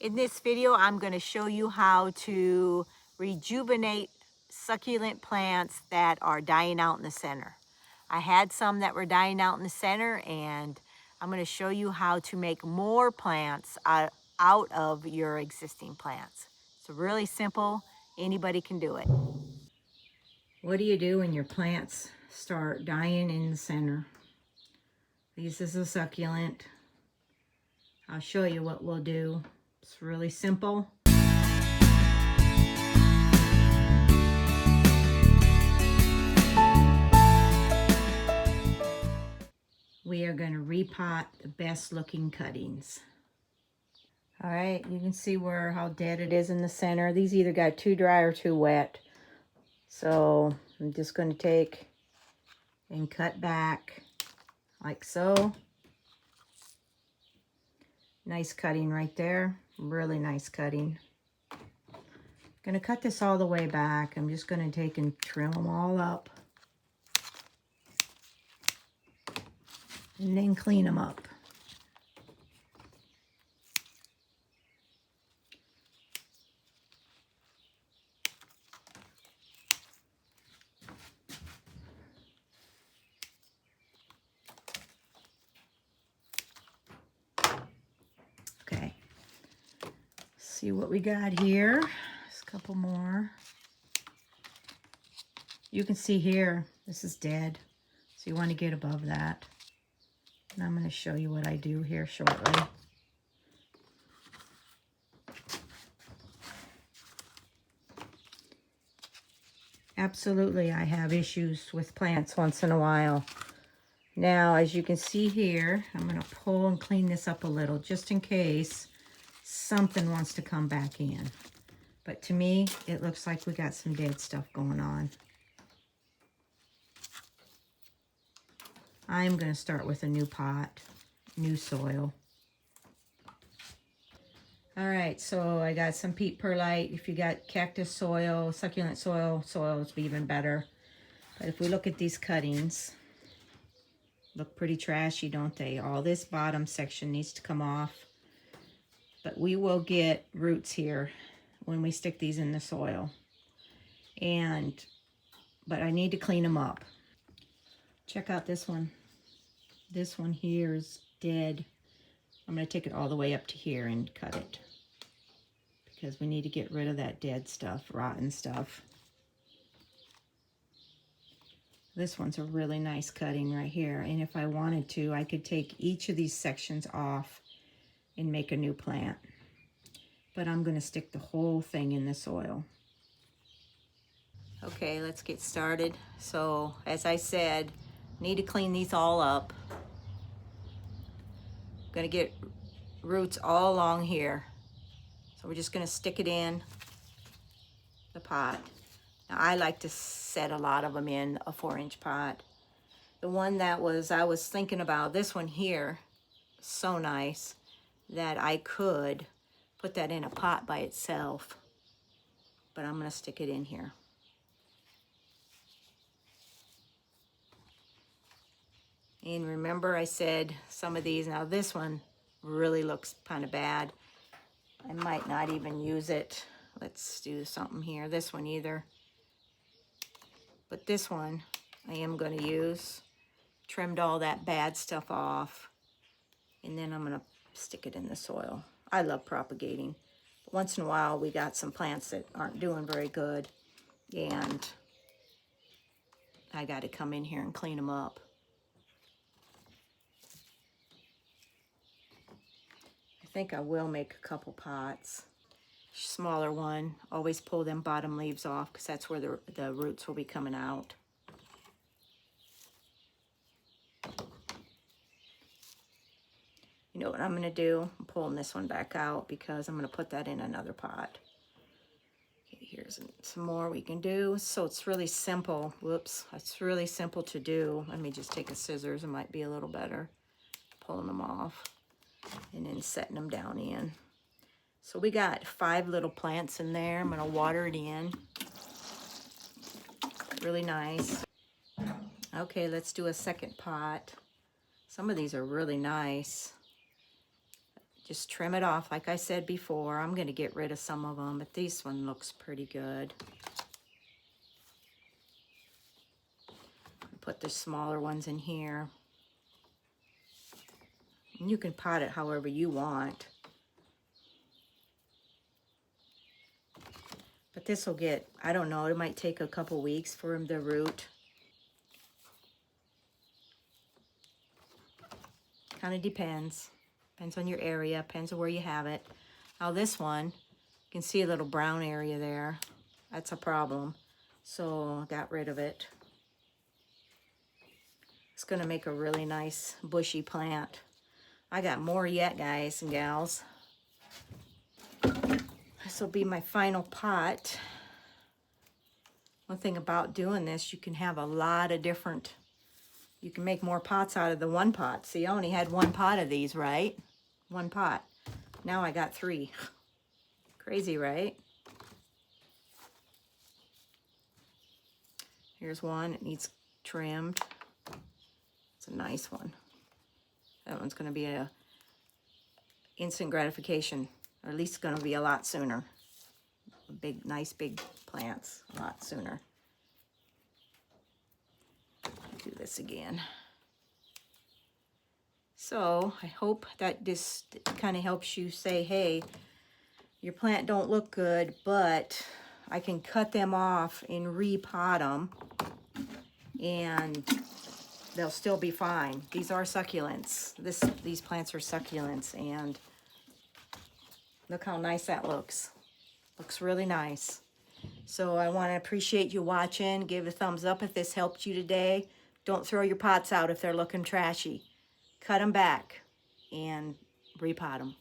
In this video, I'm going to show you how to rejuvenate succulent plants that are dying out in the center. I had some that were dying out in the center, and I'm going to show you how to make more plants out of your existing plants. It's really simple. Anybody can do it. What do you do when your plants start dying in the center? This is a succulent. I'll show you what we'll do. It's really simple. We are going to repot the best looking cuttings. All right, you can see how dead it is in the center. These either got too dry or too wet. So I'm just going to take and cut back like so. Nice cutting right there. Really nice cutting. I'm going to cut this all the way back. I'm just going to take and trim them all up. And then clean them up. Okay, see what we got here. There's a couple more. You can see here, this is dead. So you want to get above that. And I'm going to show you what I do here shortly. Absolutely, I have issues with plants once in a while. Now, as you can see here, I'm going to pull and clean this up a little just in case something wants to come back in. But to me, it looks like we got some dead stuff going on. I'm going to start with a new pot, new soil. All right, so I got some peat perlite. If you got cactus soil, succulent soil, soils be even better. But if we look at these cuttings, look pretty trashy, don't they? All this bottom section needs to come off. But we will get roots here when we stick these in the soil. But I need to clean them up. Check out this one. This one here is dead. I'm going to take it all the way up to here and cut it. Because we need to get rid of that dead stuff, rotten stuff. This one's a really nice cutting right here. And if I wanted to, I could take each of these sections off and make a new plant. But I'm going to stick the whole thing in the soil. Okay, let's get started. So, as I said, need to clean these all up. Going to get roots all along here. So we're just going to stick it in the pot. Now, I like to set a lot of them in a 4-inch pot. The one that I was thinking about, this one here, so nice that I could put that in a pot by itself. But I'm going to stick it in here. And remember I said some of these, now this one really looks kind of bad. I might not even use it. Let's do something here. This one either. But this one I am going to use. Trimmed all that bad stuff off. And then I'm going to stick it in the soil. I love propagating. But once in a while we got some plants that aren't doing very good. And I got to come in here and clean them up. I think I will make a couple pots. Smaller one. Always pull them bottom leaves off because that's where the roots will be coming out. You know what I'm going to do? I'm pulling this one back out because I'm going to put that in another pot. Okay, here's some more we can do. So it's really simple. Whoops. It's really simple to do. Let me just take a scissors. It might be a little better. Pulling them off. And then setting them down in. So we got 5 little plants in there. I'm going to water it in. Really nice. Okay, let's do a second pot. Some of these are really nice. just trim it off. Like I said before, I'm going to get rid of some of them, but this one looks pretty good. Put the smaller ones in here. And you can pot it however you want. But this will get, I don't know, it might take a couple weeks for him to root. Kind of depends. Depends on your area, depends on where you have it. Now this one, you can see a little brown area there. That's a problem. So I got rid of it. It's going to make a really nice bushy plant. I got more yet, guys and gals. This will be my final pot. One thing about doing this, you can have a lot of different, you can make more pots out of the one pot. See, I only had one pot of these, right? One pot. Now I got 3. Crazy, right? Here's one, it needs trimmed. It's a nice one. That one's going to be a instant gratification, or at least it's going to be a lot sooner. Big, nice big plants, a lot sooner. Do this again. So I hope that this kind of helps you say, hey, your plant don't look good, but I can cut them off and repot them, and they'll still be fine. These are succulents. These plants are succulents, and look how nice that looks. Looks really nice. So I want to appreciate you watching. Give a thumbs up if this helped you today. Don't throw your pots out if they're looking trashy. Cut them back and repot them.